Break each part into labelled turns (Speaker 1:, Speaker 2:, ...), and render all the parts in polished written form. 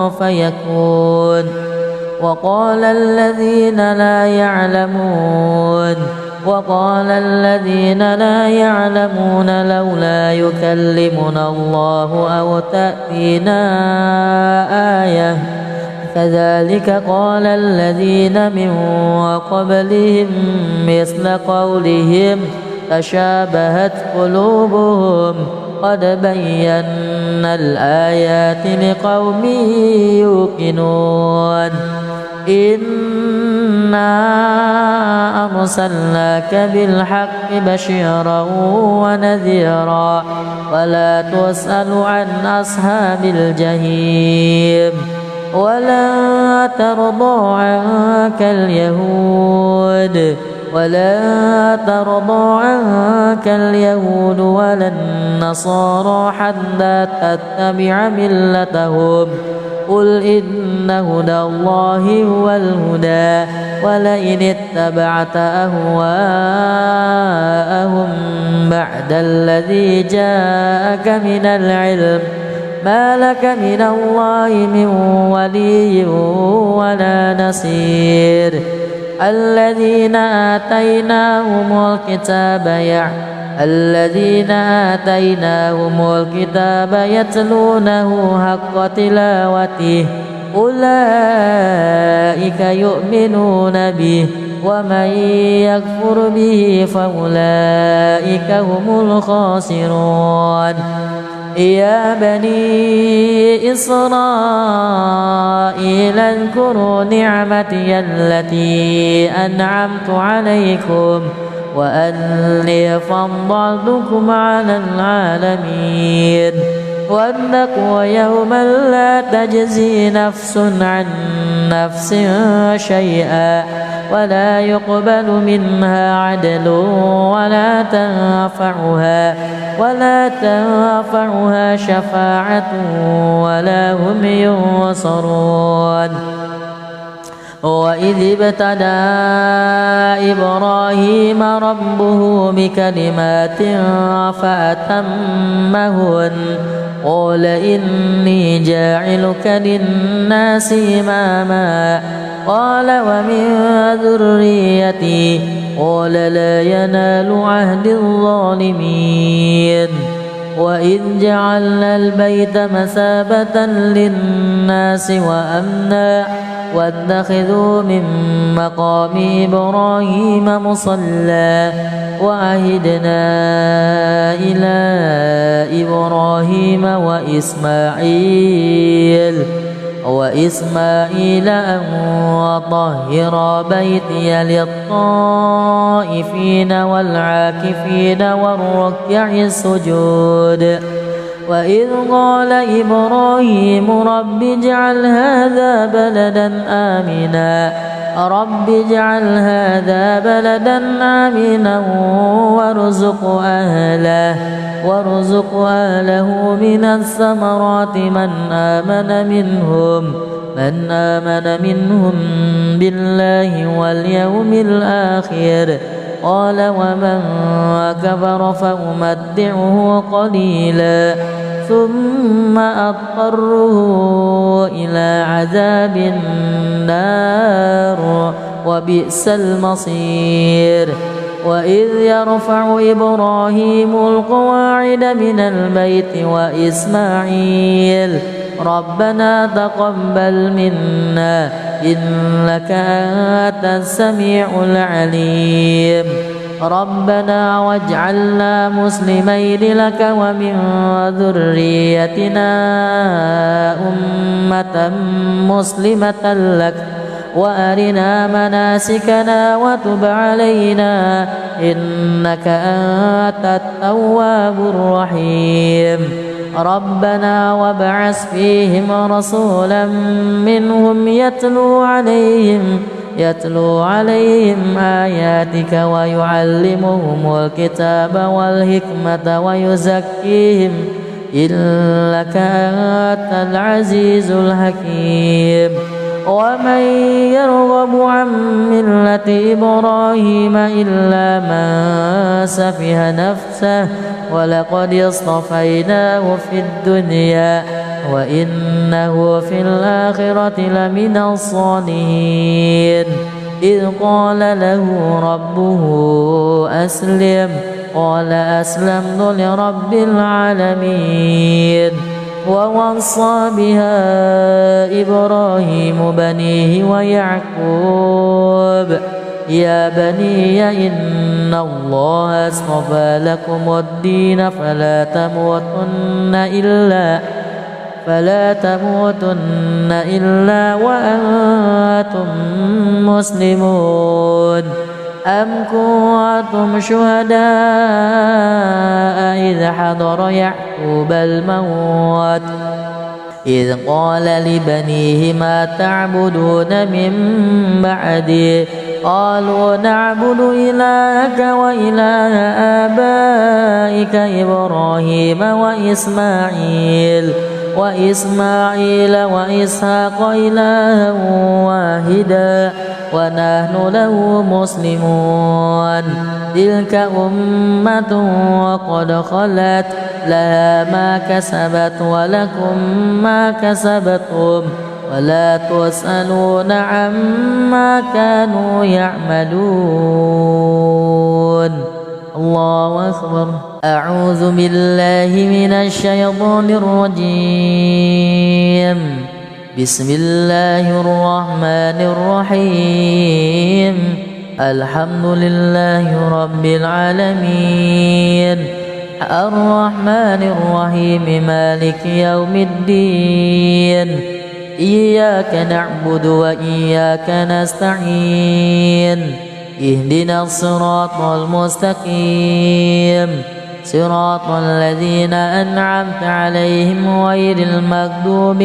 Speaker 1: فيكون. وقال الذين لا يعلمون لولا يكلمنا الله أو تأتينا آية كذلك قال الذين من قبلهم مثل قولهم تشابهت قلوبهم قد بينا الآيات لقوم يوقنون. إنا أرسلناك بالحق بشيرا ونذيرا ولا تسأل عن أصحاب الجحيم. ولا ترضى عنك اليهود ولا النصارى حتى تتبع ملتهم قل إن هدى الله هو الهدى ولئن اتبعت أهواءهم بعد الذي جاءك من العلم ما لك من الله من ولي ولا نصير. الذين آتيناهم الكتاب يتلونه حق تلاوته أولئك يؤمنون به ومن يكفر به فأولئك هم الخاسرون. يا بني إسرائيل اذكروا نعمتي التي أنعمت عليكم وأني فضلتكم على العالمين. واتقوا يوما لا تجزي نفس عن نفس شيئا ولا يقبل منها عدل ولا تنفعها شفاعة ولا هم ينصرون. وإذ ابتلى إبراهيم ربه بكلمات فأتمهن قال إني جاعلك للناس إماما قال ومن ذريتي قال لا ينال عهد الظالمين. وإذ جعلنا البيت مثابة للناس وأمنا واتخذوا من مقام إبراهيم مصلى وعهدنا إلى إبراهيم وإسماعيل أن طهر بيتي للطائفين والعاكفين والركع السجود. وإذ قال إبراهيم رب اجعل هذا بلدا آمنا وارزق أهله من الثمرات من آمن منهم بالله واليوم الآخر قال ومن كفر فأمتعه قليلا ثم أضطره إلى عذاب النار وبئس المصير. وإذ يرفع إبراهيم القواعد من البيت وإسماعيل ربنا تقبل منا إنك أنت السميع العليم. ربنا واجعلنا مسلمين لك ومن ذريتنا أمة مسلمة لك وأرنا مناسكنا وتب علينا إنك أنت التواب الرحيم. ربنا وابعث فيهم رسولا منهم يتلو عليهم آياتك ويعلمهم الكتاب والحكمة ويزكيهم إنك أنت العزيز الحكيم. ومن يرغب عن ملة إبراهيم إلا من سفه نفسه ولقد اصطفيناه في الدنيا وإنه في الآخرة لمن الصالحين إذ قال له ربه أسلم قال أسلمت لرب العالمين ووصى بها إبراهيم بنيه ويعقوب يا بني إن الله اصطفى لكم الدين فلا تموتن إلا وأنتم مسلمون أم كنتم شهداء إذ حضر يعقوب الموت إذ قال لبنيه ما تعبدون من بعدي قالوا نعبد إلهك وإله آبائك إبراهيم وإسماعيل وإسحاق إلها واحدا ونحن له مسلمون تلك أمة وقد خلت لها ما كسبت ولكم ما كسبتم ولا تسألون عما كانوا يعملون. الله أكبر. أعوذ بالله من الشيطان الرجيم. بسم الله الرحمن الرحيم. الحمد لله رب العالمين الرحمن الرحيم مالك يوم الدين إياك نعبد وإياك نستعين اهدنا الصراط المستقيم صراط الذين أنعمت عليهم غير المغضوب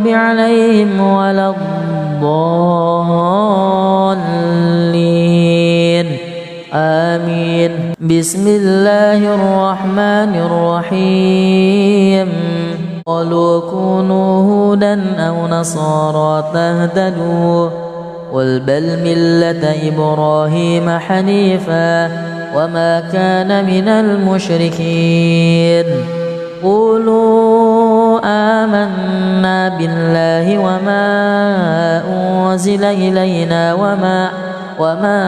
Speaker 1: عليهم ولا الضالين آمين. بسم الله الرحمن الرحيم. قالوا كونوا هودا أو نصارى تهتدوا قل بل ملة إبراهيم حنيفا وما كان من المشركين. قولوا آمنا بالله وما أنزل إلينا وما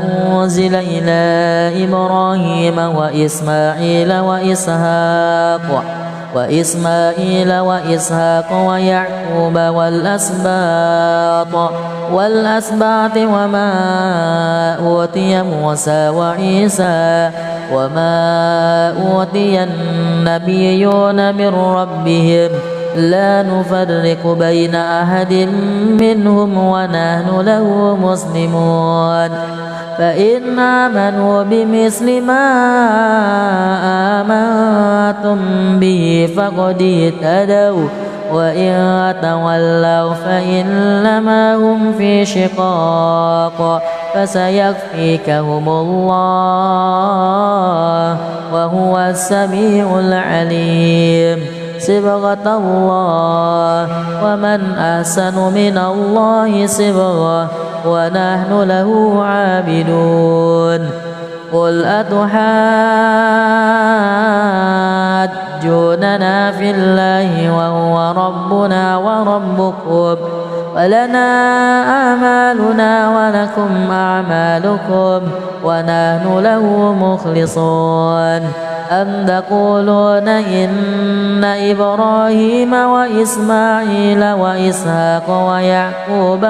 Speaker 1: أنزل إلى إبراهيم وإسماعيل وإسحاق ويعقوب والأسباط وما أوتي موسى وعيسى وما أوتي النبيون من ربهم لا نفرق بين أحد منهم ونحن له مسلمون. فإن آمنوا بمثل ما آمنتم به فقد اهتدوا وإن تولوا فإنما هم في شقاق فسيكفيكهم الله وهو السميع العليم. صبغة الله ومن أحسن من الله صبغة ونحن له عابدون. قل أتحاجوننا في الله وهو ربنا وربكم ولنا أعمالنا ولكم أعمالكم ونحن له مخلصون. أم تقولون إن إبراهيم وإسماعيل وإسحاق ويعقوب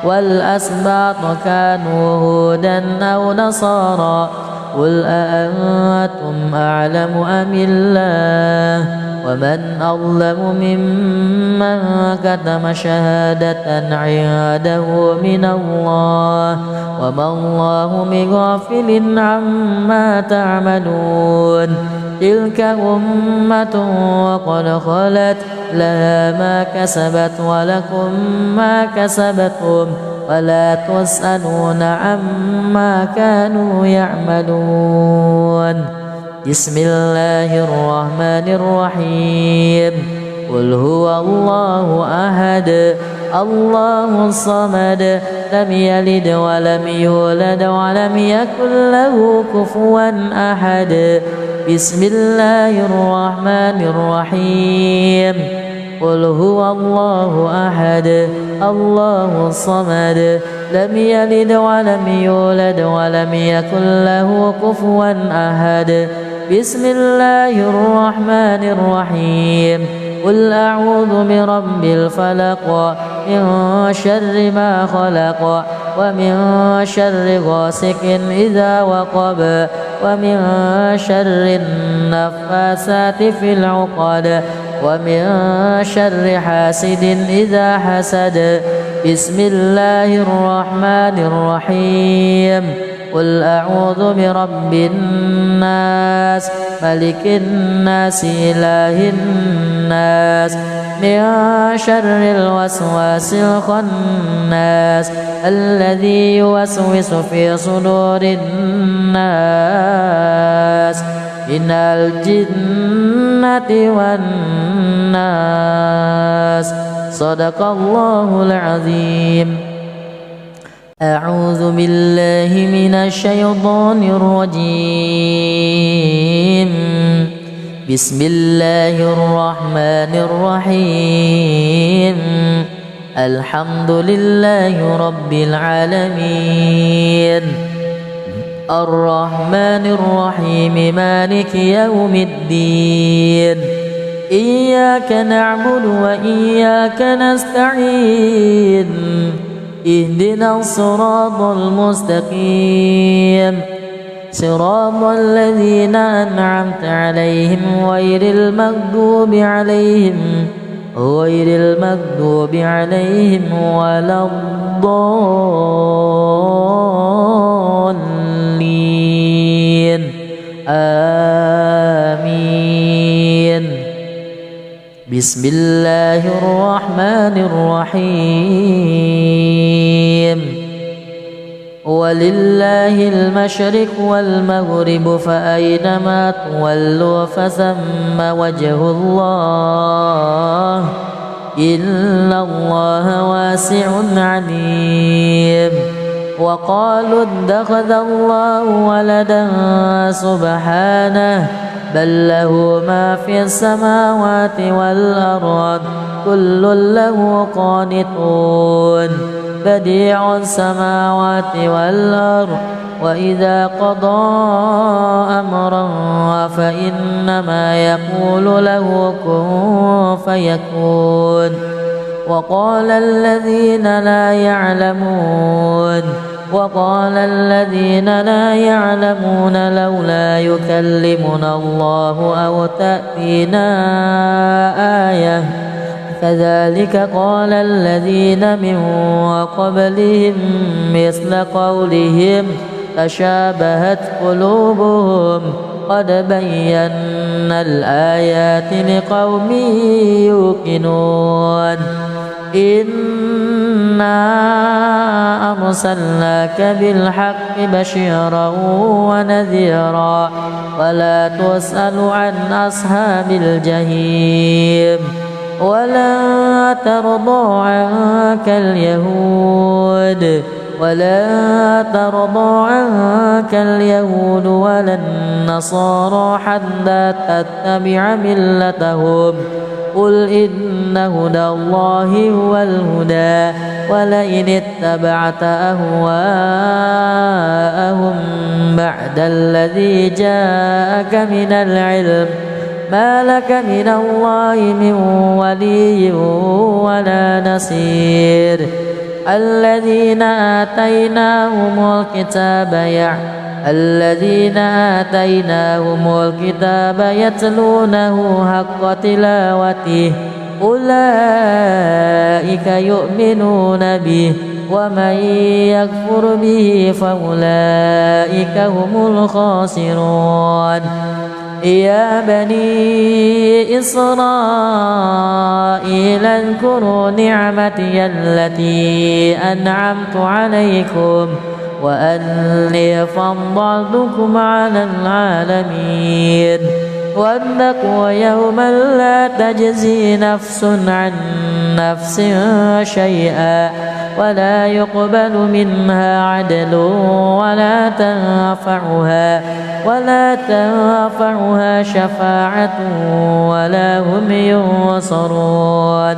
Speaker 1: والأسباط كانوا هودا أو نصارى قل أأنتم أعلم أم الله ومن أظلم ممن كتم شهادة عنده من الله وما الله بغافل عما تعملون. تلك أمة وقد خلت لها ما كسبت ولكم ما كسبتم ولا تسألون عما كانوا يعملون. بسم الله الرحمن الرحيم. قل هو الله أحد الله الصمد لم يلد ولم يولد ولم يكن له كفوا أحد بسم الله الرحمن الرحيم قل هو الله أحد الله الصمد لم يلد ولم يولد ولم يكن له كفوا أحد بسم الله الرحمن الرحيم قل أعوذ برب الفلق من شر ما خلق ومن شر غاسق إذا وقب ومن شر النفاثات في العقد ومن شر حاسد إذا حسد بسم الله الرحمن الرحيم قل أعوذ برب الناس ملك الناس إله الناس من شر الوسواس الخناس الذي يوسوس في صدور الناس من الجنة والناس صدق الله العظيم. أعوذ بالله من الشيطان الرجيم. بسم الله الرحمن الرحيم. الحمد لله رب العالمين الرحمن الرحيم مالك يوم الدين إياك نعبد وإياك نستعين اهدنا الصراط المستقيم صراط الذين أنعمت عليهم غير المغضوب عليهم ولا الضالين آمين. بسم الله الرحمن الرحيم. ولله المشرق والمغرب فأينما تولوا فثم وجه الله إن الله واسع عليم. وقالوا اتخذ الله ولدا سبحانه بل له ما في السماوات والأرض كل له قانتون بديع السماوات والأرض وإذا قضى أمرا فإنما يقول له كن فيكون. وقال الذين لا يعلمون لولا يكلمنا الله أو تأتينا آية كذلك قال الذين من قبلهم مثل قولهم تشابهت قلوبهم قد بينا الآيات لقوم يوقنون. إنا أرسلناك بالحق بشيرا ونذيرا ولا تسأل عن أصحاب الجحيم. ولا ترضى عنك اليهود ولا النصارى حتى تتبع ملتهم قل إن هدى الله هو الهدى ولئن اتبعت أهواءهم بعد الذي جاءك من العلم ما لك من الله من ولي ولا نصير. الذين آتيناهم الكتاب يتلونه حق تلاوته أولئك يؤمنون به ومن يكفر به فأولئك هم الخاسرون. يا بني إسرائيل اذكروا نعمتي التي أنعمت عليكم وأني فضلتكم على العالمين. واتقوا يوما لا تجزي نفس عن نفس شيئا ولا يقبل منها عدل ولا تنفعها شفاعة ولا هم ينصرون.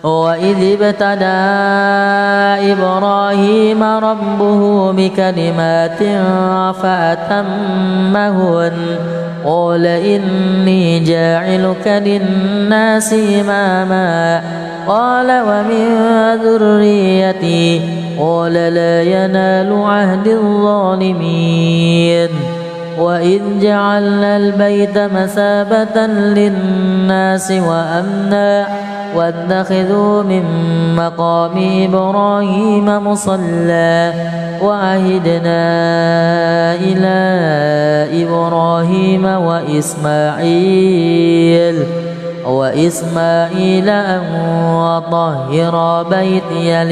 Speaker 1: وإذ ابتلى إبراهيم ربه بكلمات فأتمهن قال إني جاعلك للناس إماما قال ومن ذريتي قال لا ينال عهد الظالمين. وإذ جعلنا البيت مثابة للناس وأمنا واتخذوا من مقام إبراهيم مصلى وعهدنا إلى إبراهيم وإسماعيل أن وطهر بيتي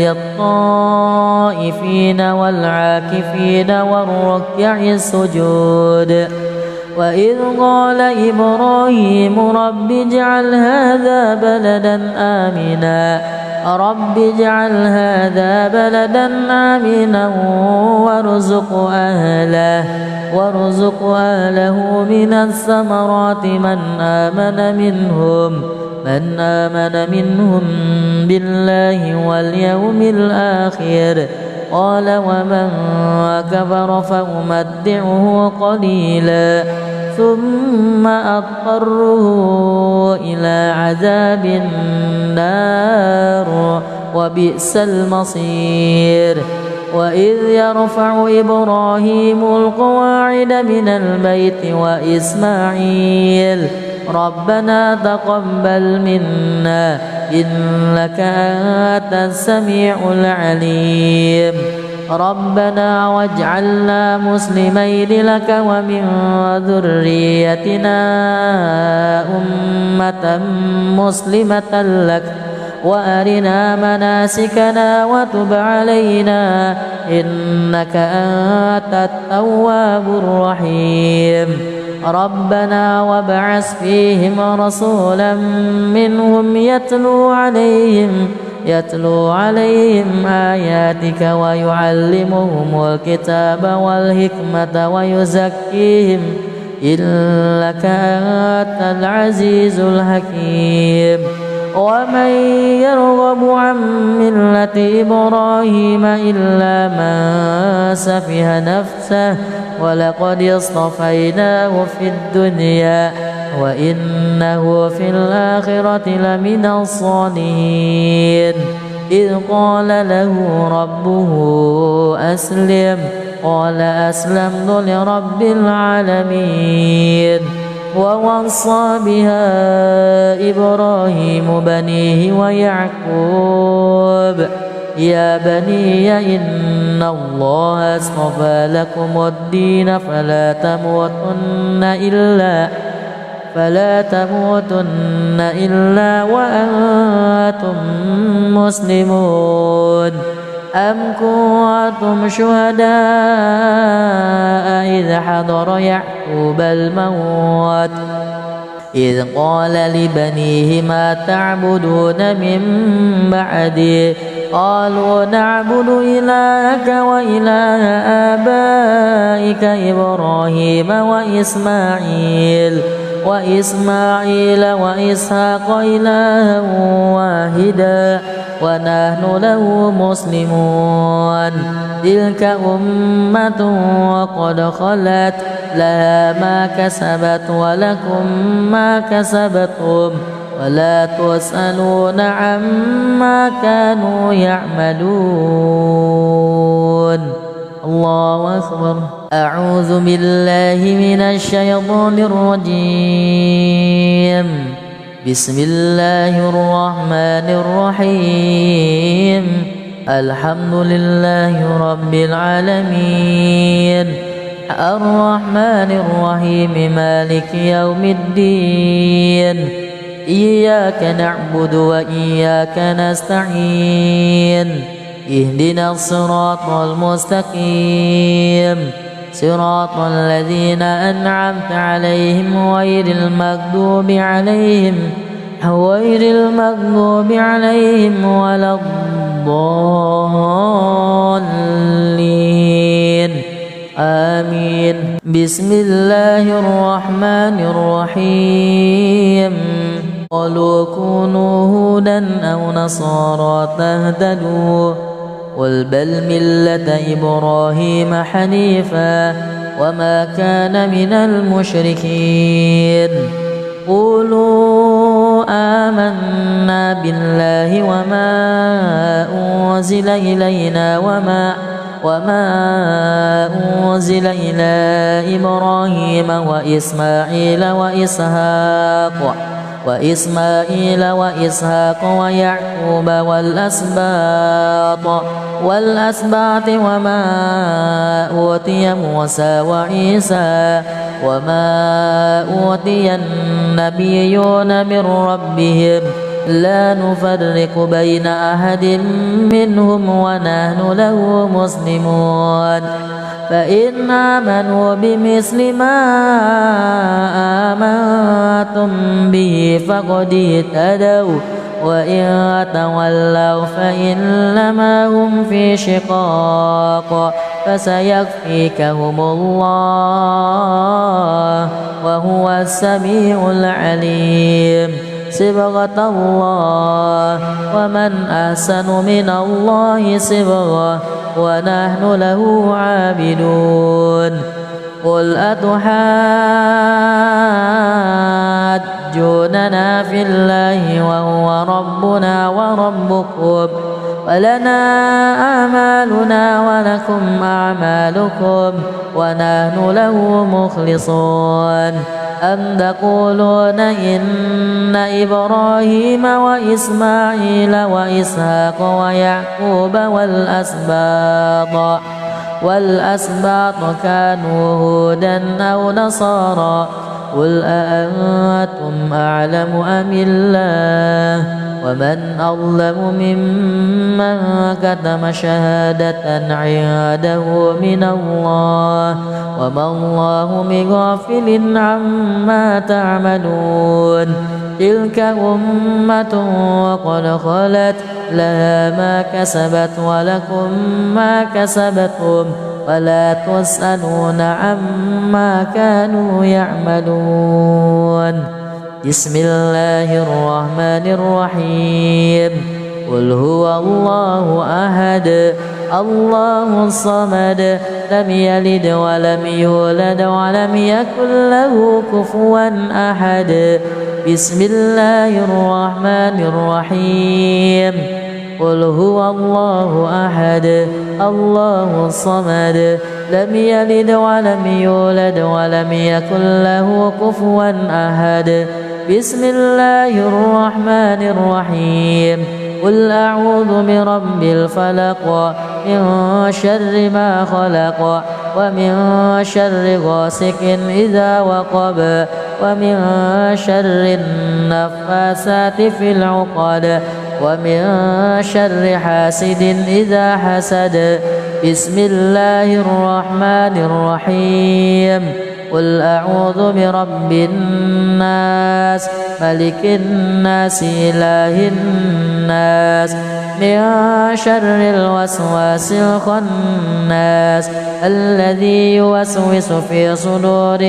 Speaker 1: للطائفين والعاكفين والركع السجود. وإذ قال إبراهيم رب اجعل هذا بلدا آمنا وارزق أهله من الثمرات من آمن منهم بالله واليوم الآخر قال ومن كفر فأمتعه قليلا ثم أضطره إلى عذاب النار وبئس المصير. وإذ يرفع إبراهيم القواعد من البيت وإسماعيل ربنا تقبل منا إنك أنت السميع العليم ربنا واجعلنا مسلمين لك ومن ذريتنا أمة مسلمة لك وأرنا مناسكنا وتب علينا إنك أنت التواب الرحيم. ربنا وابعث فيهم رسولا منهم يتلو عليهم آياتك ويعلمهم الكتاب والحكمة ويزكيهم إنك أنت العزيز الحكيم. ومن يرغب عن ملة إبراهيم إلا من سفه نفسه ولقد اصطفيناه في الدنيا وإنه في الآخرة لمن الصالحين. إذ قال له ربه أسلم قال أسلمت لرب العالمين. ووصى بها إبراهيم بنيه ويعقوب يا بني إن الله اصطفى لكم الدين فلا تموتن إلا وأنتم مسلمون. أم كنتم شهداء إذ حضر يعقوب الموت إذ قال لبنيه ما تعبدون من بعدي قالوا نعبد إلهك وإله آبائك إبراهيم وإسماعيل وإسحاق إلها واحدا ونحن له مسلمون. تلك أمة وقد خلت لها ما كسبت ولكم ما كسبتم ولا تسألون عما كانوا يعملون. الله أكبر. أعوذ بالله من الشيطان الرجيم. بسم الله الرحمن الرحيم. الحمد لله رب العالمين الرحمن الرحيم مالك يوم الدين إياك نعبد وإياك نستعين اهدنا الصراط المستقيم صراط الذين أنعمت عليهم غير المغضوب عليهم ولا الضالين آمين. بسم الله الرحمن الرحيم. قالوا كونوا هودا أو نصارى تهتدوا قل بل ملة إبراهيم حنيفا وما كان من المشركين. قولوا آمنا بالله وما أنزل إلينا وما أنزل إلى إبراهيم وإسماعيل وإسحاق ويعقوب والأسباط وما أوتي موسى وعيسى وما أوتي النبيون من ربهم لا نفرق بين أحد منهم ونحن له مسلمون. فإن آمنوا بمثل ما آمنتم به فقد اهتدوا وإن تولوا فإنما هم في شقاق فسيكفيكهم الله وهو السميع العليم. صبغة الله ومن أحسن من الله صبغة ونحن له عابدون. قل أتحاجوننا في الله وهو ربنا وربكم ولنا أعمالنا ولكم أعمالكم ونحن له مخلصون. أم تقولون إن إبراهيم وإسماعيل وإسحاق ويعقوب والأسباط كانوا هودا أو نصارى قل أأنتم أعلم أم الله ومن أظلم ممن كتم شهادة عنده من الله وما الله بغافل عما تعملون. تلك أمة وقد خلت لها ما كسبت ولكم ما كسبتم ولا تسألون عما كانوا يعملون. بسم الله الرحمن الرحيم. قل هو الله أحد الله الصمد لم يلد ولم يولد ولم يكن له كفوا أحد. بسم الله الرحمن الرحيم. قل هو الله أحد الله الصمد لم يلد ولم يولد ولم يكن له كفوا أحد. بسم الله الرحمن الرحيم. قل أعوذ برب الفلق من شر ما خلق ومن شر غاسق إذا وقب ومن شر النفاثات في العقد ومن شر حاسد إذا حسد. بسم الله الرحمن الرحيم. قل أعوذ برب الناس ملك الناس إله الناس من شر الوسواس الخناس الذي يوسوس في صدور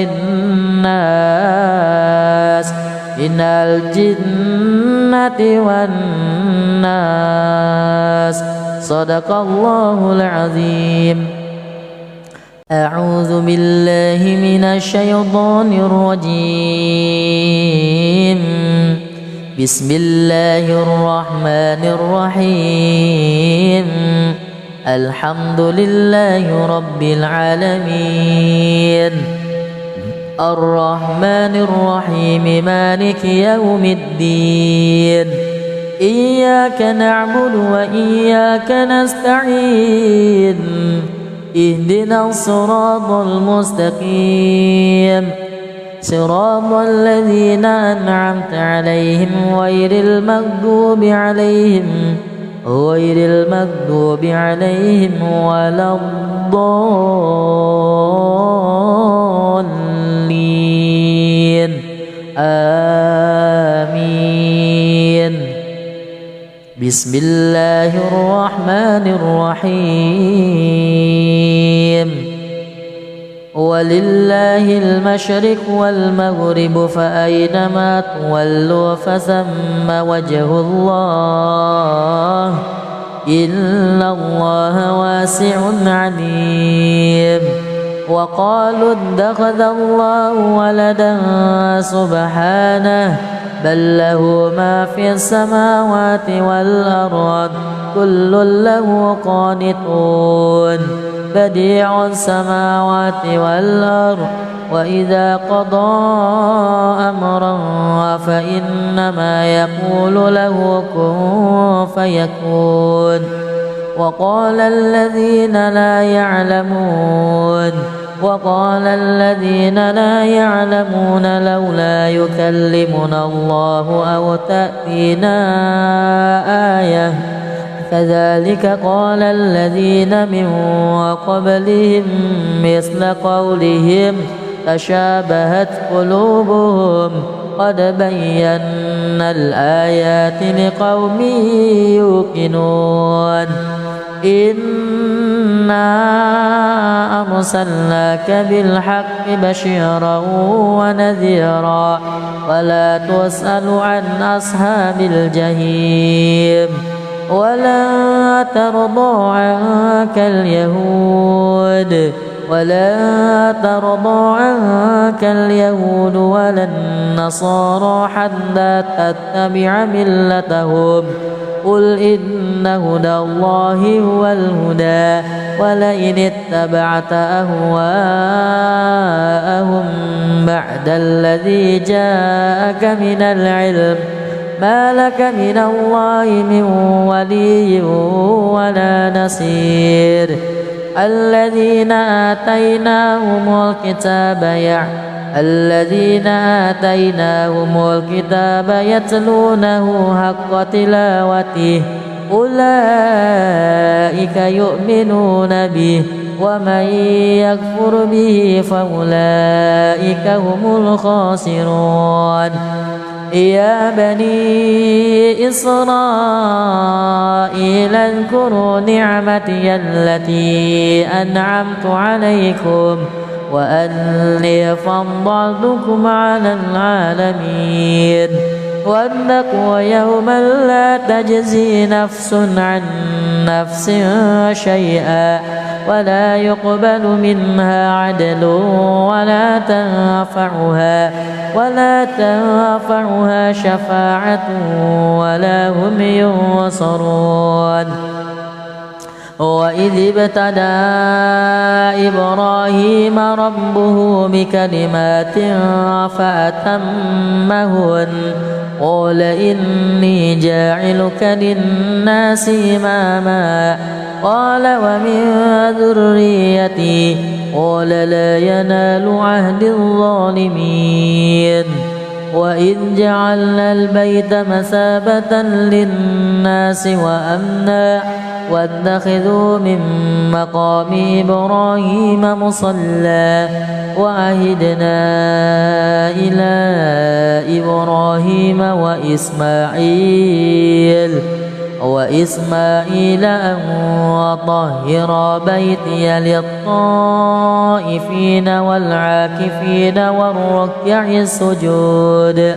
Speaker 1: الناس من الجنة والناس. صدق الله العظيم. أعوذ بالله من الشيطان الرجيم. بسم الله الرحمن الرحيم. الحمد لله رب العالمين الرحمن الرحيم مالك يوم الدين. إياك نعبد وإياك نستعين. اهدنا الصراط المستقيم صراط الذين أنعمت عليهم غير المغضوب عليهم غير المغضوب عليهم ولا الضالين آمين. بسم الله الرحمن الرحيم. ولله المشرق والمغرب فأينما تولوا فثم وجه الله إن الله واسع عليم. وقالوا اتخذ الله ولدا سبحانه بل له ما في السماوات والأرض كل له قانتون بديع السماوات والأرض وإذا قضى أمرا فإنما يقول له كن فيكون. وقال الذين لا يعلمون لولا يكلمنا الله أو تأتينا آية كذلك قال الذين من قبلهم مثل قولهم تشابهت قلوبهم قد بينا الآيات لقوم يوقنون. إنا أرسلناك بالحق بشيرا ونذيرا ولا تسأل عن أصحاب الجحيم. ولا ترضى عنك اليهود ولا النصارى حتى تتبع ملتهم قل إن هدى الله هو الهدى ولئن اتبعت أهواءهم بعد الذي جاءك من العلم ما لك من الله من ولي ولا نصير. الذين آتيناهم الكتاب يتلونه حق تلاوته أولئك يؤمنون به ومن يكفر به فأولئك هم الخاسرون. يا بني إسرائيل اذكروا نعمتي التي أنعمت عليكم وأني فضلتكم على العالمين. واتقوا يوما لا تجزي نفس عن نفس شيئا ولا يقبل منها عدل ولا تنفعها شفاعة ولا هم ينصرون. وإذ ابتلى إبراهيم ربه بكلمات فأتمهن قال إني جاعلك للناس إماما قال ومن ذريتي قال لا ينال عهد الظالمين. وإذ جعلنا البيت مثابة للناس وأمنا واتخذوا من مقام إبراهيم مصلى وعهدنا إلى إبراهيم وإسماعيل أن طهر بيتي للطائفين والعاكفين والركع السجود.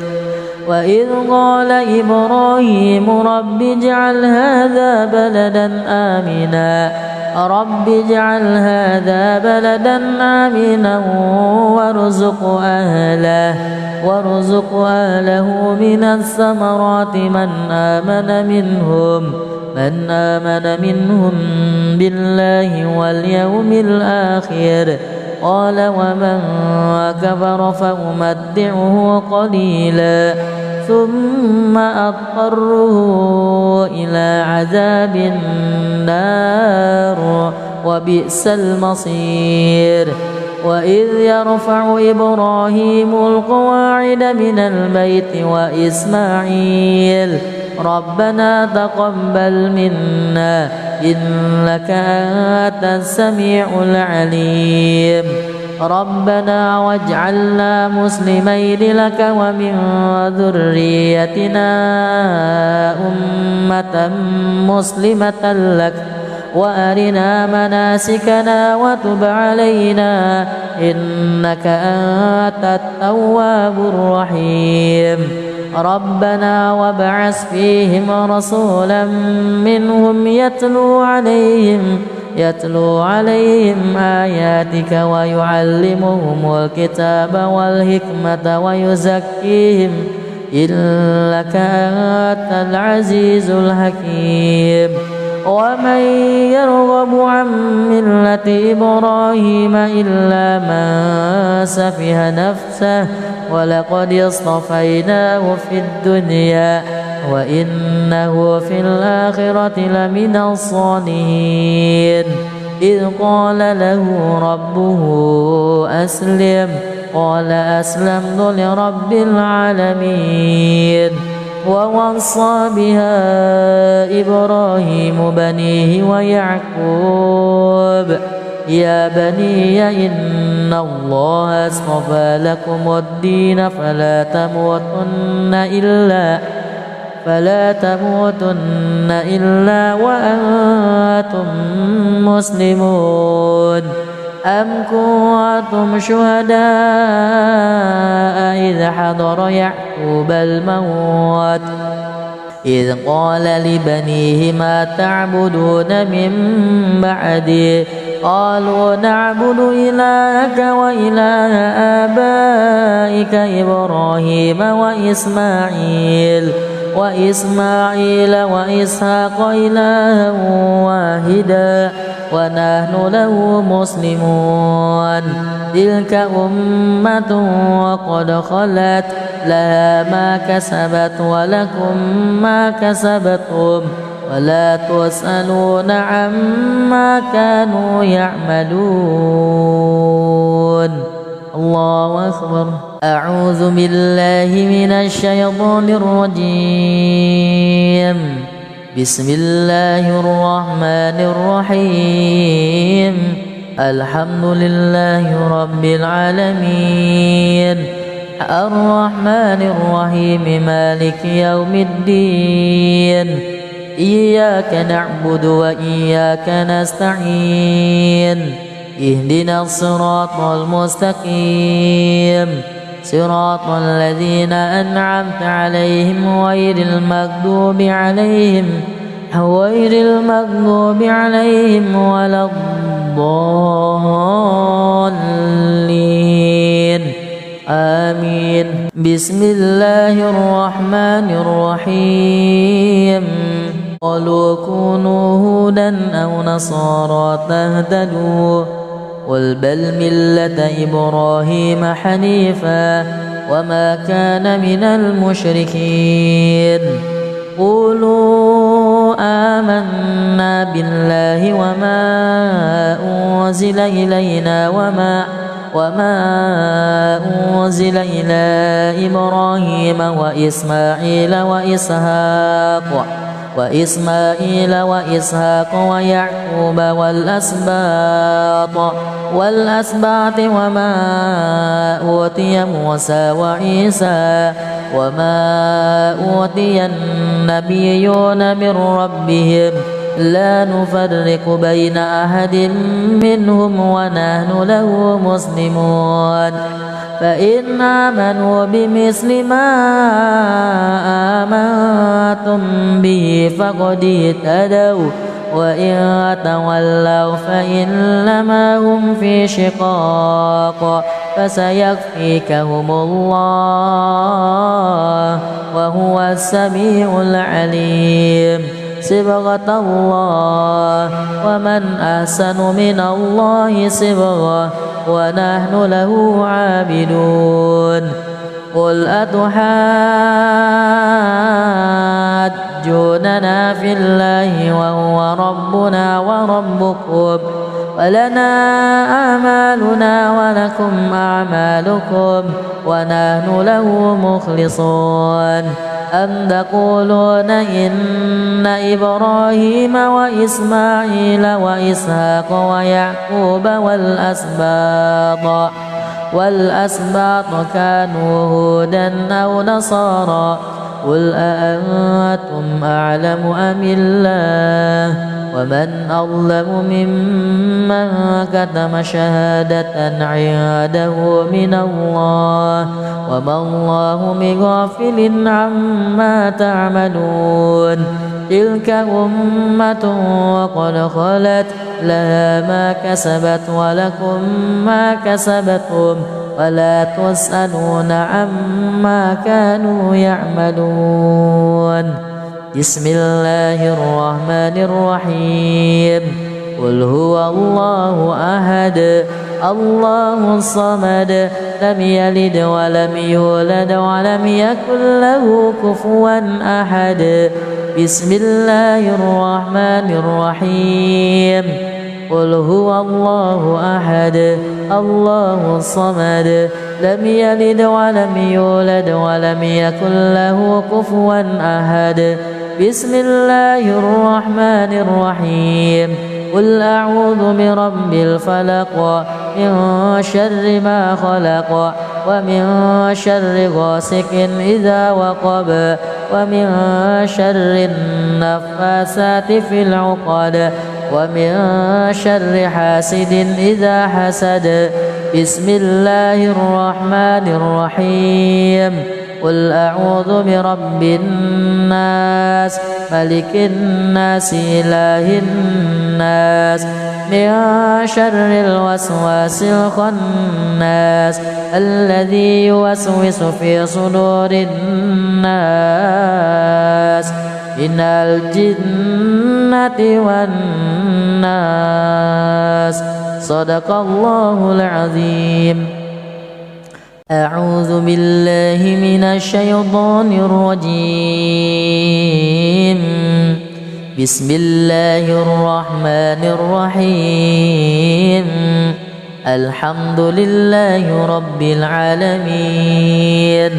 Speaker 1: وإذ قال إبراهيم رب اجعل هذا بلدا آمنا وارزق أهله من الثمرات من آمن منهم بالله واليوم الآخر قال ومن كفر فأمتعه قليلا ثم أضطره إلى عذاب النار وبئس المصير. وإذ يرفع إبراهيم القواعد من البيت وإسماعيل ربنا تقبل منا إنك أنت السميع العليم ربنا واجعلنا مسلمين لك ومن ذريتنا أمة مسلمة لك وأرنا مناسكنا وتب علينا إنك أنت التواب الرحيم ربنا وابعث فيهم رسولا منهم يتلو عليهم آياتك ويعلمهم الكتاب والحكمة ويزكيهم إنك أنت العزيز الحكيم ومن يرغب عن ملة إبراهيم إلا من سفه نفسه ولقد اصطفيناه في الدنيا وإنه في الآخرة لمن الصالحين إذ قال له ربه أسلم قال أسلمت لرب العالمين ووصى بها إبراهيم بنيه ويعقوب يا بني إن الله اصطفى لكم الدين فلا تموتن إلا وأنتم مسلمون أم كنتم شهداء إذ حضر يعقوب الموت إذ قال لبنيه ما تعبدون من بعدي قالوا نعبد إلهك وإله آبائك إبراهيم وإسماعيل وإسحاق إلها واحدا ونحن له مسلمون تلك أمة وقد خلت لها ما كسبت ولكم ما كسبتم ولا تسألون عما كانوا يعملون الله أكبر أعوذ بالله من الشيطان الرجيم بسم الله الرحمن الرحيم الحمد لله رب العالمين الرحمن الرحيم مالك يوم الدين إياك نعبد وإياك نستعين اهدنا الصراط المستقيم صراط الذين أنعمت عليهم غير المغضوب عليهم ولا الضالين آمين بسم الله الرحمن الرحيم قالوا كونوا هودا أو نصارى تهتدوا قل بل ملة إبراهيم حنيفا وما كان من المشركين قولوا آمنا بالله وما أنزل إلينا وما أنزل إلى إبراهيم وإسماعيل وإسحاق ويعقوب والأسباط وما أوتي موسى وعيسى وما أوتي النبيون من ربهم لا نفرق بين أحد منهم ونحن له مسلمون فإن آمنوا بمثل ما آمنتم به فقد اهتدوا وإن تولوا فإنما هم في شقاق فسيكفيكهم الله وهو السميع العليم صبغة الله ومن أحسن من الله صبغة ونحن له عابدون قل أتحاجوننا في الله وهو ربنا وربكم ولنا أعمالنا ولكم أعمالكم ونحن له مخلصون أم تقولون إن إبراهيم وإسماعيل وإسحاق ويعقوب والأسباط كانوا هودا أو نصارى قل أأنتم أعلم أم الله ومن أظلم ممن كتم شهادة عنده من الله وما الله بغافل عما تعملون تلك أمة وقد خلت لها ما كسبت ولكم ما كسبتم ولا تسألون عما كانوا يعملون بسم الله الرحمن الرحيم قل هو الله أحد الله الصمد لم يلد ولم يولد ولم يكن له كفوا أحد بسم الله الرحمن الرحيم قل هو الله أحد الله الصمد لم يلد ولم يولد ولم يكن له كفوا أحد بسم الله الرحمن الرحيم قل أعوذ برب الفلق من شر ما خلق ومن شر غاسق إذا وقب ومن شر النفاثات في العقد ومن شر حاسد إذا حسد بسم الله الرحمن الرحيم قل أعوذ برب الناس ملك الناس إله الناس من شر الوسواس الخناس الذي يوسوس في صدور الناس من الجنة والناس صدق الله العظيم. أعوذ بالله من الشيطان الرجيم. بسم الله الرحمن الرحيم. الحمد لله رب العالمين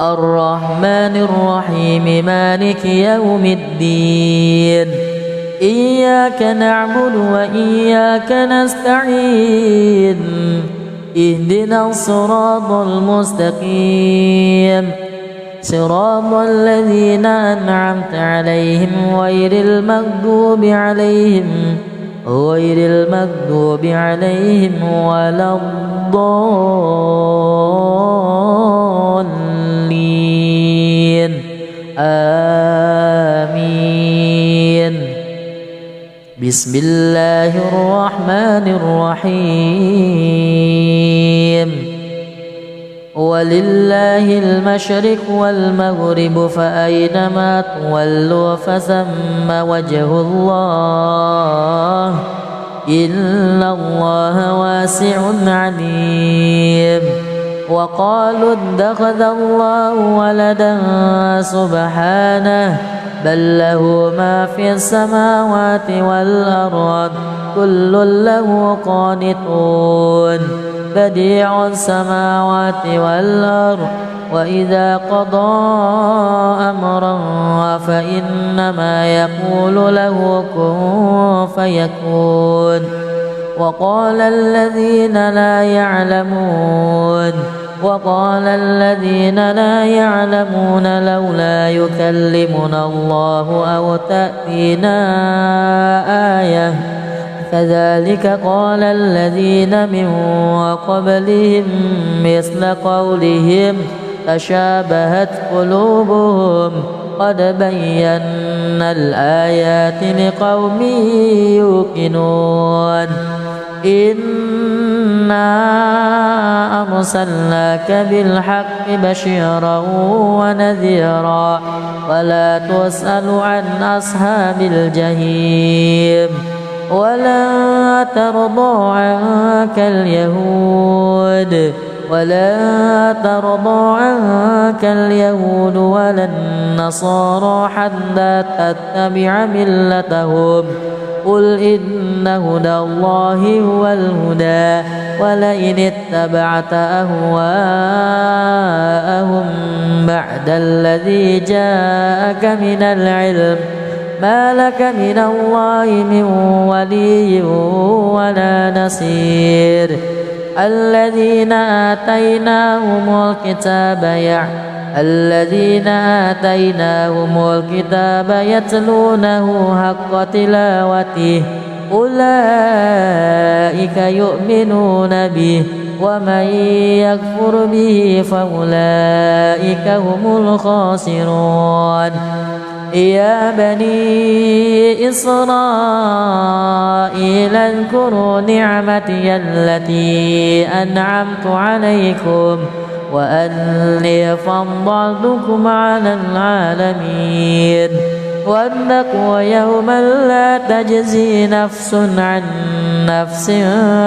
Speaker 1: الرحمن الرحيم مالك يوم الدين إياك نعبد وإياك نستعين اهدنا الصراط المستقيم صراط الذين أنعمت عليهم غير المغضوب عليهم ولا الضالين آمين. بسم الله الرحمن الرحيم. ولله المشرق والمغرب فأينما تولوا فثم وجه الله إن الله واسع عليم. وقالوا اتخذ الله ولدا سبحانه بل له ما في السماوات والأرض كل له قانتون بديع السماوات والأرض وإذا قضى أمرا فإنما يقول له كن فيكون. وقال الذين لا يعلمون لولا يكلمنا الله أو تأتينا آية كذلك قال الذين من قبلهم مثل قولهم تشابهت قلوبهم قد بينا الآيات لقوم يوقنون. إنا أرسلناك بالحق بشيرا ونذيرا ولا تسأل عن أصحاب الجحيم. ولا ترضى عنك اليهود ولا النصارى حتى تتبع ملتهم قل إن هدى الله هو الهدى ولئن اتبعت أهواءهم بعد الذي جاءك من العلم ما لك من الله من ولي ولا نصير الذين آتيناهم الكتاب يتلونه حق تلاوته أولئك يؤمنون به ومن يكفر به فأولئك هم الخاسرون يا بني إسرائيل اذكروا نعمتي التي أنعمت عليكم وأني فضلتكم على العالمين واتقوا يوما لا تجزي نفس عن نفس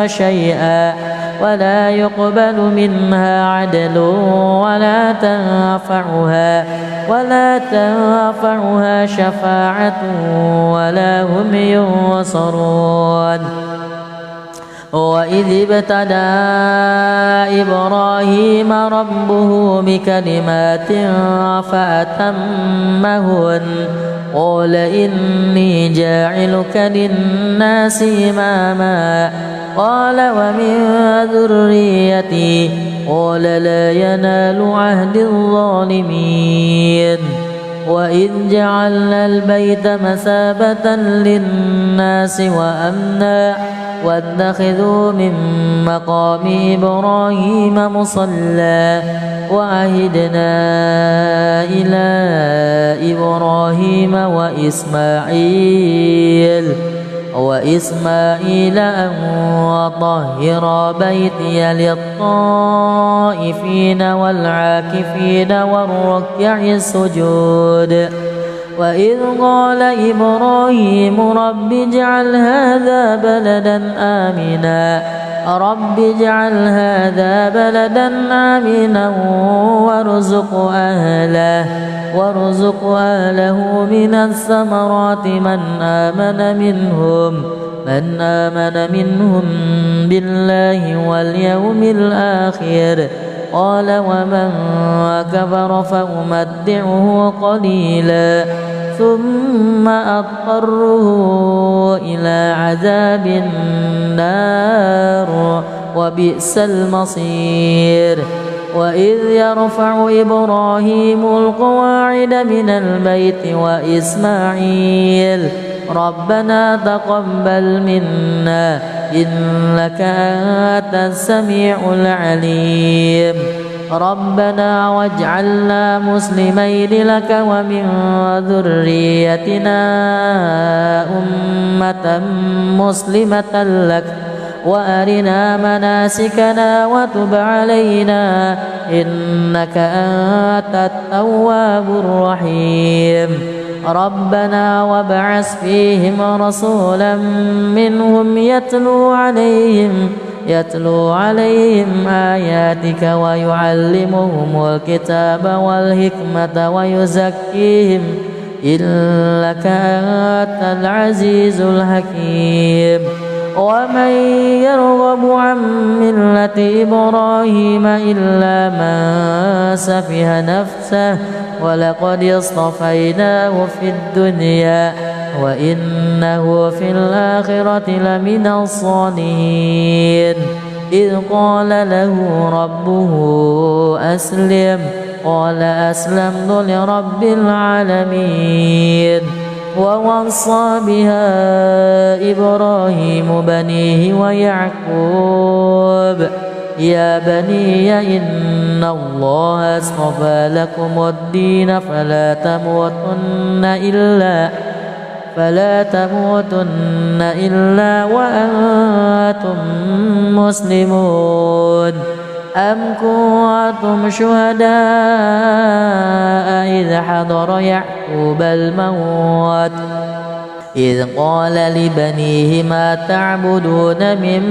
Speaker 1: شيئا ولا يقبل منها عدل ولا تنفعها شفاعة ولا هم ينصرون وإذ ابتلى إبراهيم ربه بكلمات فأتمهن قال إني جاعلك للناس إماما قال ومن ذريتي قال لا ينال عهد الظالمين وإذ جعلنا البيت مثابة للناس وأمنا واتخذوا من مقام إبراهيم مصلى وعهدنا إلى إبراهيم وإسماعيل أن طهر بيتي للطائفين والعاكفين والركع السجود وإذ قال إبراهيم رب اجعل هذا بلدا آمنا وارزق أهله من الثمرات من آمن منهم بالله واليوم الآخر قال ومن كفر فأمتعه قليلا ثم أضطره إلى عذاب النار وبئس المصير وإذ يرفع إبراهيم القواعد من البيت وإسماعيل ربنا تقبل منا إنك أنت السميع العليم ربنا واجعلنا مسلمين لك ومن ذريتنا أمة مسلمة لك وأرنا مناسكنا وتب علينا إنك أنت التواب الرحيم ربنا وابعث فيهم رسولا منهم يتلو عليهم آياتك ويعلمهم الكتاب والحكمة ويزكيهم إنك أنت العزيز الحكيم ومن يرغب عن ملة إبراهيم إلا من سفه نفسه ولقد اصطفيناه في الدنيا وإنه في الآخرة لمن الصالحين إذ قال له ربه أسلم قال أسلمت لرب العالمين ووصى بها إبراهيم بنيه ويعقوب يا بني إن الله اصطفى لكم الدين فلا تموتن إلا وأنتم مسلمون أم كنتم شهداء إذ حضر يعقوب الموت إذ قال لبنيه ما تعبدون من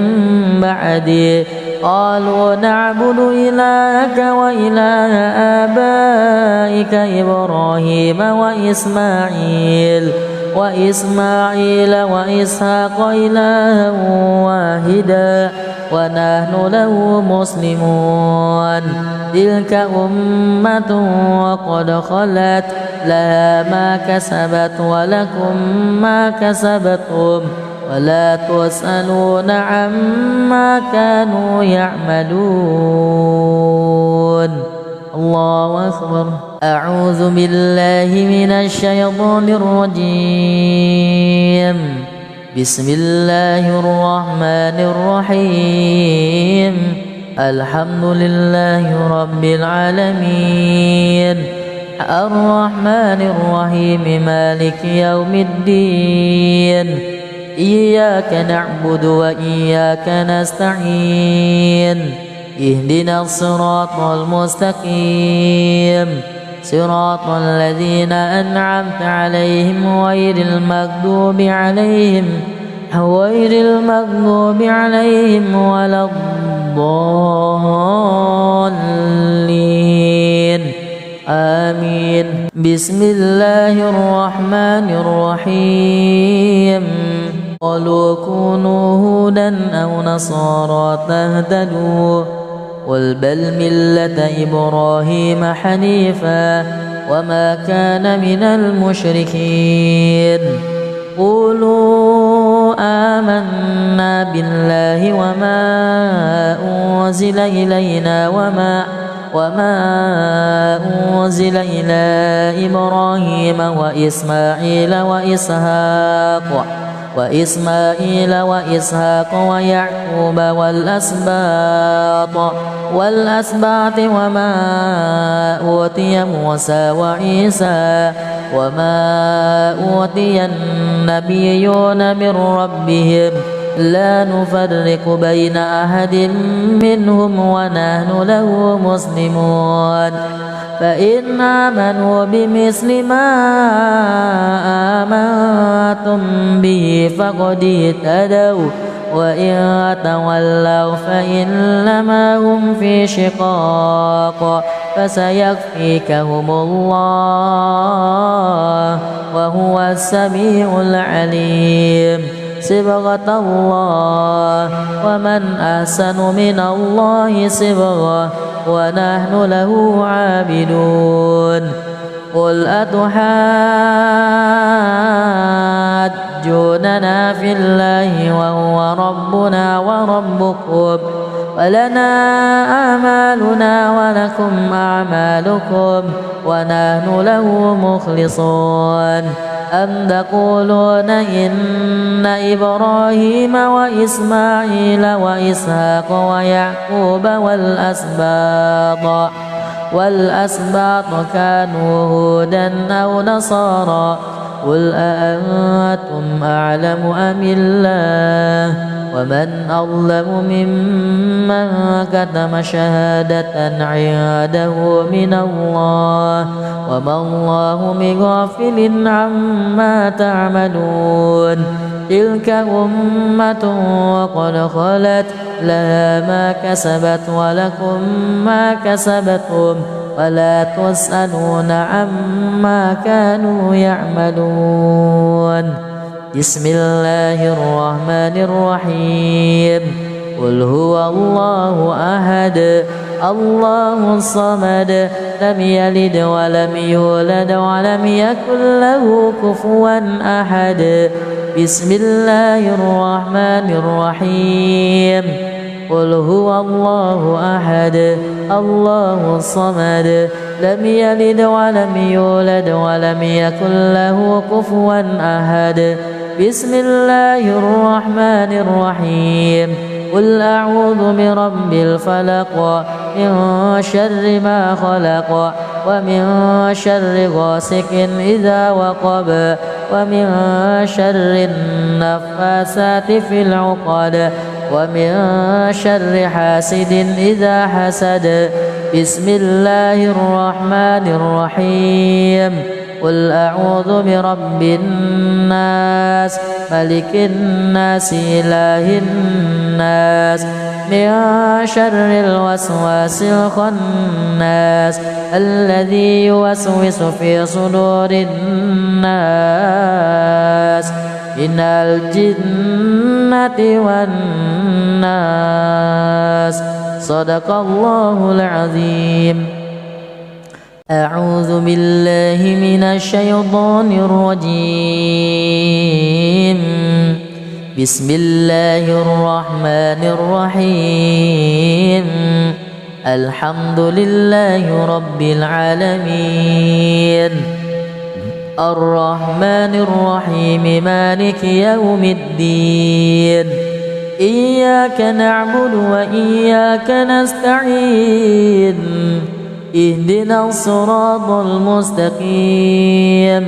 Speaker 1: بعدي قالوا نعبد إلهك وإله آبائك إبراهيم وإسماعيل وإسماعيل وإسحاق إلها واحدا ونحن له مسلمون تلك أمة وقد خلت لها ما كسبت ولكم ما كسبتم ولا تسألون عما كانوا يعملون. الله أكبر. أعوذ بالله من الشيطان الرجيم. بسم الله الرحمن الرحيم. الحمد لله رب العالمين الرحمن الرحيم مالك يوم الدين إياك نعبد وإياك نستعين اهدنا الصراط المستقيم صراط الذين أنعمت عليهم غير المغضوب عليهم ولا الضالين آمين. بسم الله الرحمن الرحيم. قالوا كونوا هودا أو نصارى تهتدوا قل بل ملة إبراهيم حنيفا وما كان من المشركين. قولوا آمنا بالله وما أنزل إلينا وما أنزل إلى إبراهيم وإسماعيل وإسحاق ويعقوب والأسباط وما أوتي موسى وعيسى وما أوتي النبيون من ربهم لا نفرق بين أحد منهم ونحن له مسلمون. فإن آمنوا بمثل ما آمنتم به فقد اهتدوا وإن تولوا فإنما هم في شقاق فسيكفيكهم الله وهو السميع العليم. صبغة الله ومن أحسن من الله صبغة ونحن له عابدون. قل أتحاجوننا في الله وهو ربنا وربكم ولنا أعمالنا ولكم أعمالكم ونحن له مخلصون. أم تقولون إن إبراهيم وإسماعيل وإسحاق ويعقوب والأسباط كانوا هودا أو نصارى قل أأنتم أعلم أم الله ومن أظلم ممن كتم شهادة عنده من الله وما الله بغافل عما تعملون. تلك أمة وقد خلت لها ما كسبت ولكم ما كسبتم ولا تسألون عما كانوا يعملون. بسم الله الرحمن الرحيم. قل هو الله أحد الله الصمد لم يلد ولم يولد ولم يكن له كفوا أحد. بسم الله الرحمن الرحيم. قل هو الله أحد الله الصمد لم يلد ولم يولد ولم يكن له كفوا أحد. بسم الله الرحمن الرحيم. قل أعوذ برب الفلق من شر ما خلق ومن شر غاسق إذا وقب ومن شر النفاثات في العقد ومن شر حاسد إذا حسد. بسم الله الرحمن الرحيم. قل أعوذ برب الناس ملك الناس إله الناس من شر الوسواس الخناس الذي يوسوس في صدور الناس من الجنة والناس. صدق الله العظيم. أعوذ بالله من الشيطان الرجيم. بسم الله الرحمن الرحيم. الحمد لله رب العالمين الرحمن الرحيم مالك يوم الدين. إياك نعبد وإياك نستعين. اهدنا الصراط المستقيم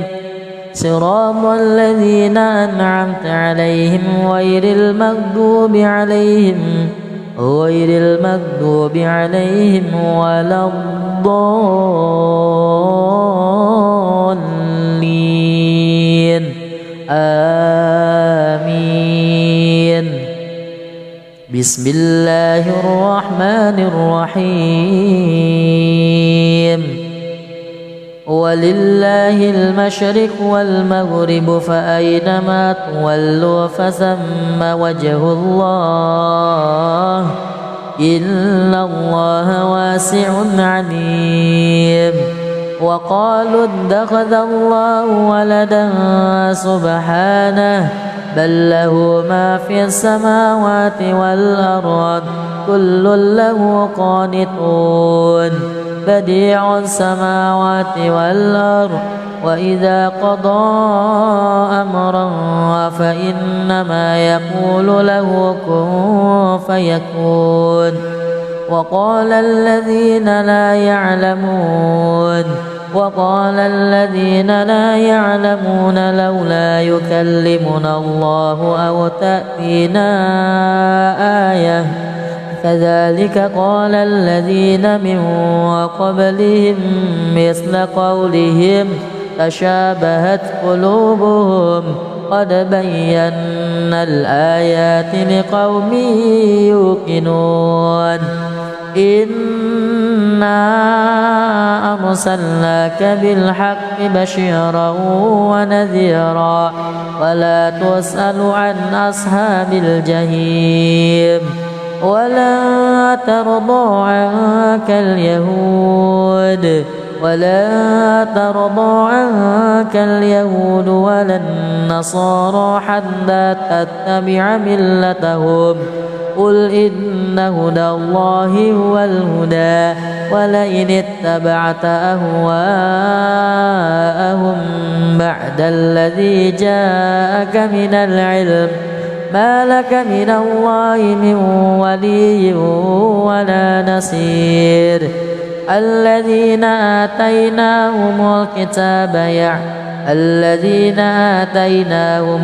Speaker 1: صراط الذين أنعمت عليهم غير المغضوب عليهم ولا الضالين. آمين. بسم الله الرحمن الرحيم. ولله المشرق والمغرب فأينما تولوا فثم وجه الله إن الله واسع عليم. وقالوا اتخذ الله ولدا سبحانه بل له ما في السماوات والأرض كل له قانتون. بديع السماوات والأرض وإذا قضى أمرا فإنما يقول له كن فيكون. وقال الذين لا يعلمون لولا يكلمنا الله أو تأتينا آية كذلك قال الذين من قبلهم مثل قولهم تشابهت قلوبهم قد بينا الآيات لقوم يوقنون. إنا أرسلناك بالحق بشيرا ونذيرا ولا تسأل عن أصحاب الجحيم. ولا ترضى عنك اليهود ولا النصارى حتى تتبع ملتهم. قل إن هدى الله هو الهدى ولئن اتبعت أهواءهم بعد الذي جاءك من العلم ما لك من الله من ولي ولا نصير. الذين آتيناهم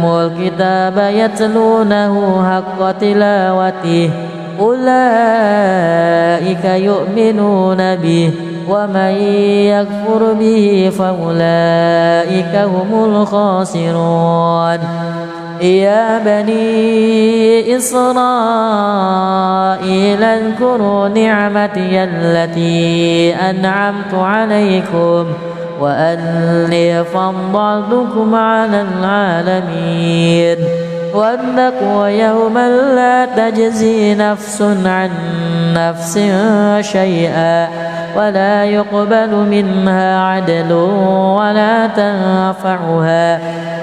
Speaker 1: الكتاب يتلونه حق تلاوته أولئك يؤمنون به ومن يكفر به فأولئك هم الخاسرون. يا بني إسرائيل اذكروا نعمتي التي أنعمت عليكم وأني فضلتكم على العالمين. واتقوا يوما لا تجزي نفس عن نفس شيئا ولا يقبل منها عدل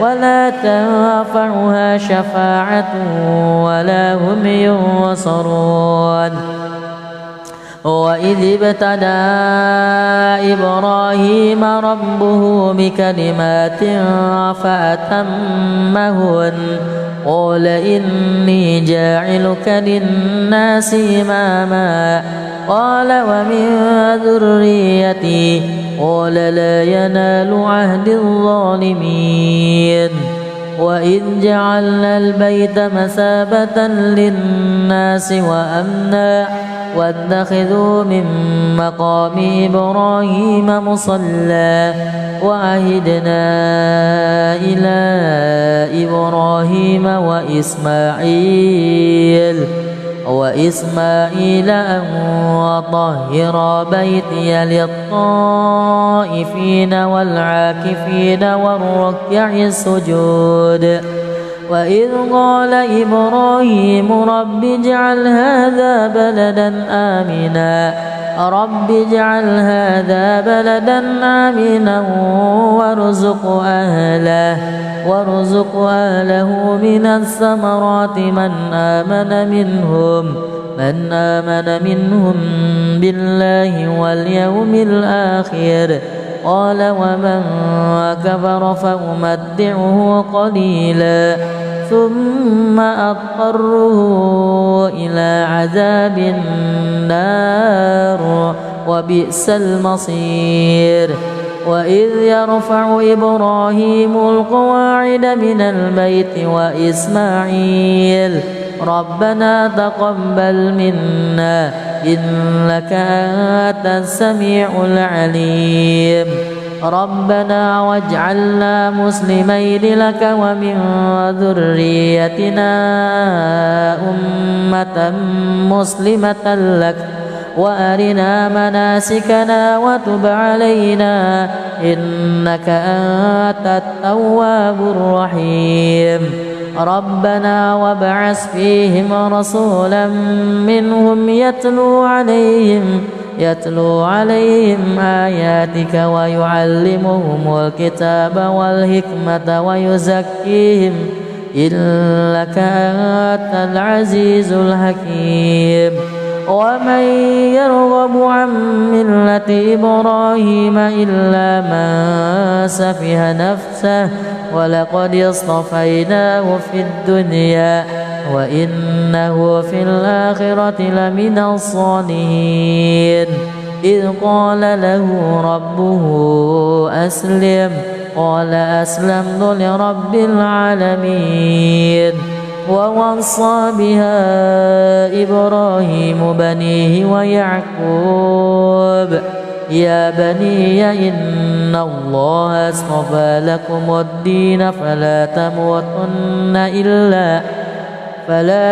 Speaker 1: ولا تنفعها شفاعة ولا هم ينصرون. وإذ ابتلى إبراهيم ربه بكلمات فأتمهن قال إني جاعلك للناس إماما قال ومن ذريتي قال لا ينال عهد الظالمين. وإذ جعلنا البيت مثابة للناس وأمنا واتخذوا من مقام إبراهيم مصلى وعهدنا إلى إبراهيم وإسماعيل أن طهر بيتي للطائفين والعاكفين والركع السجود. وإذ قال إبراهيم رب اجعل هذا بلدا آمنا وارزق أهله من الثمرات من آمن منهم بالله واليوم الآخر. قال ومن كفر فأمتعه قليلا ثم أضطره إلى عذاب النار وبئس المصير. وإذ يرفع إبراهيم القواعد من البيت وإسماعيل ربنا تقبل منا إنك أنت السميع العليم. ربنا واجعلنا مسلمين لك ومن ذريتنا أمة مسلمة لك وأرنا مناسكنا وتب علينا إنك أنت التواب الرحيم. ربنا وابعث فيهم رسولا منهم يتلو عليهم آياتك ويعلمهم الكتاب والحكمة ويزكيهم إنك أنت العزيز الحكيم. ومن يرغب عن ملة إبراهيم إلا من سفه نفسه ولقد اصطفيناه في الدنيا وإنه في الآخرة لمن الصالحين. إذ قال له ربه أسلم قال أسلمت لرب العالمين. ووصى بها إبراهيم بنيه ويعقوب يا بني إن الله اصطفى لكم الدين فلا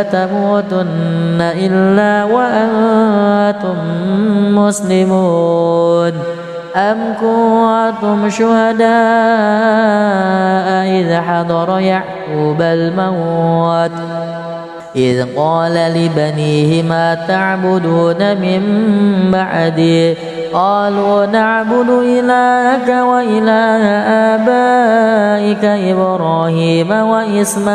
Speaker 1: تموتن إلا وأنتم مسلمون. أم كنتم شهداء إذ حضر يعقوب الموت إذ قال لبنيه ما تعبدون من بعدي قالوا نعبد إلهك وإله آبائك إبراهيم وإسماعيل